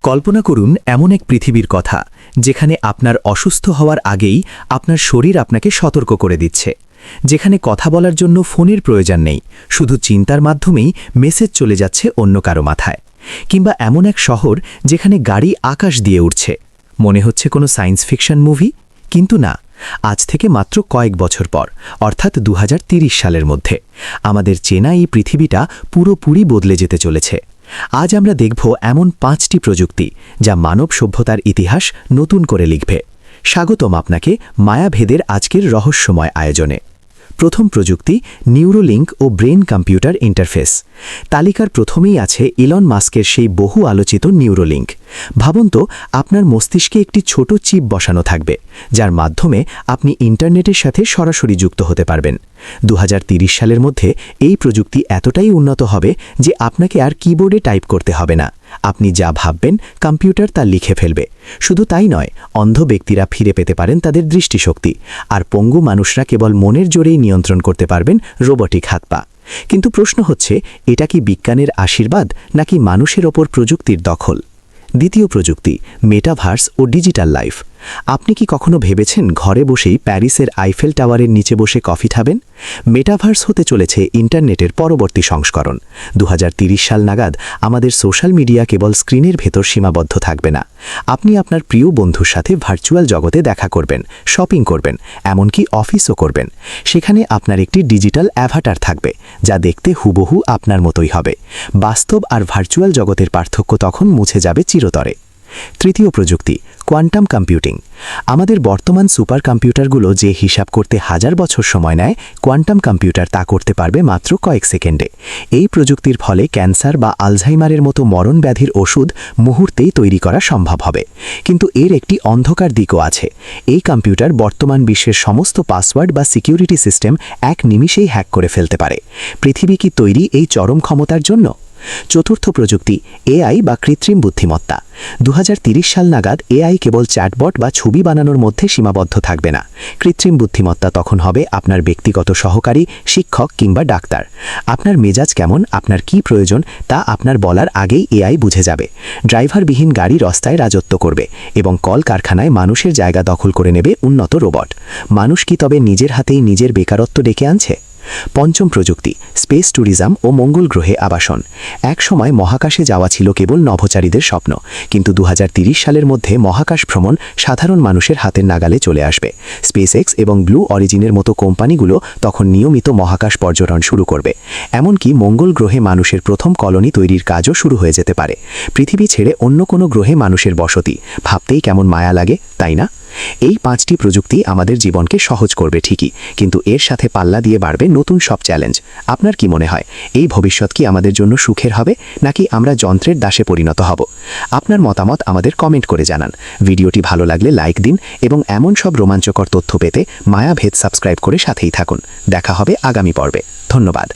কল্পনা করুন এমন এক পৃথিবীর কথা যেখানে আপনার অসুস্থ হওয়ার আগেই আপনার শরীর আপনাকে সতর্ক করে দিচ্ছে, যেখানে কথা বলার জন্য ফোনের প্রয়োজন নেই, শুধু চিন্তার মাধ্যমেই মেসেজ চলে যাচ্ছে অন্য কারো মাথায়। কিংবা এমন এক শহর যেখানে গাড়ি আকাশ দিয়ে উঠছে, মনে হচ্ছে কোনো সায়েন্স ফিকশন মুভি। কিন্তু না, আজ থেকে মাত্র কয়েক বছর পর, অর্থাৎ 2030 সালের মধ্যে আমাদের চেনা এই পৃথিবীটা পুরোপুরি বদলে যেতে চলেছে। আজ আমরা দেখব এমন 5টি প্রযুক্তি যা মানব সভ্যতার ইতিহাস নতুন করে লিখবে। স্বাগতম আপনাকে মায়াভেদের আজকের রহস্যময় আয়োজনে। প্রথম প্রযুক্তি নিউরোলিঙ্ক ও ব্রেন কম্পিউটার ইন্টারফেস। তালিকার প্রথমেই আছে ইলন মাস্কের সেই বহু আলোচিত নিউরোলিঙ্ক। ভাবুন তো, আপনার মস্তিষ্কে একটি ছোট চিপ বসানো থাকবে, যার মাধ্যমে আপনি ইন্টারনেটের সাথে সরাসরি যুক্ত হতে পারবেন। 2030 সালের মধ্যে এই প্রযুক্তি এতটাই উন্নত হবে যে আপনাকে আর কিবোর্ডে টাইপ করতে হবে না। আপনি যা ভাববেন কম্পিউটার তা লিখে ফেলবে। শুধু তাই নয়, অন্ধ ব্যক্তিরা ফিরে পেতে পারেন তাদের দৃষ্টিশক্তি, আর পঙ্গু মানুষরা কেবল মনের জোরেই নিয়ন্ত্রণ করতে পারবেন রোবটিক হাত পা। কিন্তু প্রশ্ন হচ্ছে, এটা কি বিজ্ঞানের আশীর্বাদ নাকি মানুষের ওপর প্রযুক্তির দখল? দ্বিতীয় প্রযুক্তি মেটাভার্স ও ডিজিটাল লাইফ। আপনি কি কখনো ভেবেছেন ঘরে বসেই প্যারিসের আইফেল টাওয়ারের নিচে বসে কফি খাবেন? মেটাভার্স হতে চলেছে ইন্টারনেটের পরবর্তী সংস্করণ। 2030 সাল নাগাদ আমাদের সোশ্যাল মিডিয়া কেবল স্ক্রিনের ভেতর সীমাবদ্ধ থাকবে না। আপনি আপনার প্রিয় বন্ধুর সাথে ভার্চুয়াল জগতে দেখা করবেন, শপিং করবেন, এমনকি অফিসও করবেন। সেখানে আপনার একটি ডিজিটাল অ্যাভাটার থাকবে, যা দেখতে হুবহু আপনার মতোই হবে। বাস্তব আর ভার্চুয়াল জগতের পার্থক্য তখন মুছে যাবে চিরতরে। তৃতীয় প্রযুক্তি কোয়ান্টাম কম্পিউটিং। আমাদের বর্তমান সুপার কম্পিউটারগুলো যে হিসাব করতে হাজার বছর সময় নেয়, কোয়ান্টাম কম্পিউটার তা করতে পারবে মাত্র কয়েক সেকেন্ডে। এই প্রযুক্তির ফলে ক্যান্সার বা আলঝাইমারের মতো মরণ ব্যাধির ওষুধ মুহূর্তেই তৈরি করা সম্ভব হবে। কিন্তু এর একটি অন্ধকার দিকও আছে। এই কম্পিউটার বর্তমান বিশ্বের সমস্ত পাসওয়ার্ড বা সিকিউরিটি সিস্টেম এক নিমিষেই হ্যাক করে ফেলতে পারে। পৃথিবী কি তৈরি এই চরম ক্ষমতার জন্য? চতুর্থ প্রযুক্তি এআই বা কৃত্রিম বুদ্ধিমত্তা। 2030 সাল নাগাদ এআই কেবল চ্যাটবট বা ছবি বানানোর মধ্যে সীমাবদ্ধ থাকবে না। কৃত্রিম বুদ্ধিমত্তা তখন হবে আপনার ব্যক্তিগত সহকারী, শিক্ষক কিংবা ডাক্তার। আপনার মেজাজ কেমন, আপনার কি প্রয়োজন তা আপনার বলার আগেই এআই বুঝে যাবে। ড্রাইভারবিহীন গাড়ি রাস্তায় রাজত্ব করবে এবং কলকারখানায় মানুষের জায়গা দখল করে নেবে উন্নত রোবট। মানুষ কি তবে নিজের হাতেই নিজের বেকারত্ব ডেকে আনছে? পঞ্চম প্রযুক্তি স্পেস ট্যুরিজম ও মঙ্গল গ্রহে আবাসন। এক সময় মহাকাশে যাওয়া ছিল কেবল নভোচারীদের স্বপ্ন, কিন্তু 2030 সালের মধ্যে মহাকাশ ভ্রমণ সাধারণ মানুষের হাতের নাগালে চলে আসবে। স্পেসএক্স এবং ব্লু অরিজিনের মতো কোম্পানিগুলো তখন নিয়মিত মহাকাশ পর্যটন শুরু করবে। এমনকি মঙ্গল গ্রহে মানুষের প্রথম কলোনি তৈরির কাজও শুরু হয়ে যেতে পারে। পৃথিবী ছেড়ে অন্য কোনো গ্রহে মানুষের বসতি, ভাবতেই কেমন মায়া লাগে, তাই না? এই 5টি প্রযুক্তি আমাদের জীবনকে সহজ করবে ঠিকই, কিন্তু এর সাথে পাল্লা দিয়ে বাড়বে নতুন সব চ্যালেঞ্জ। আপনার কি মনে হয়, এই ভবিষ্যৎ কি আমাদের জন্য সুখের হবে নাকি আমরা যন্ত্রের দাসে পরিণত হব? আপনার মতামত আমাদের কমেন্ট করে জানান। ভিডিওটি ভালো লাগলে লাইক দিন এবং এমন সব রোমাঞ্চকর তথ্য পেতে মায়াভেদ সাবস্ক্রাইব করে সাথেই থাকুন। দেখা হবে আগামী পর্বে। ধন্যবাদ।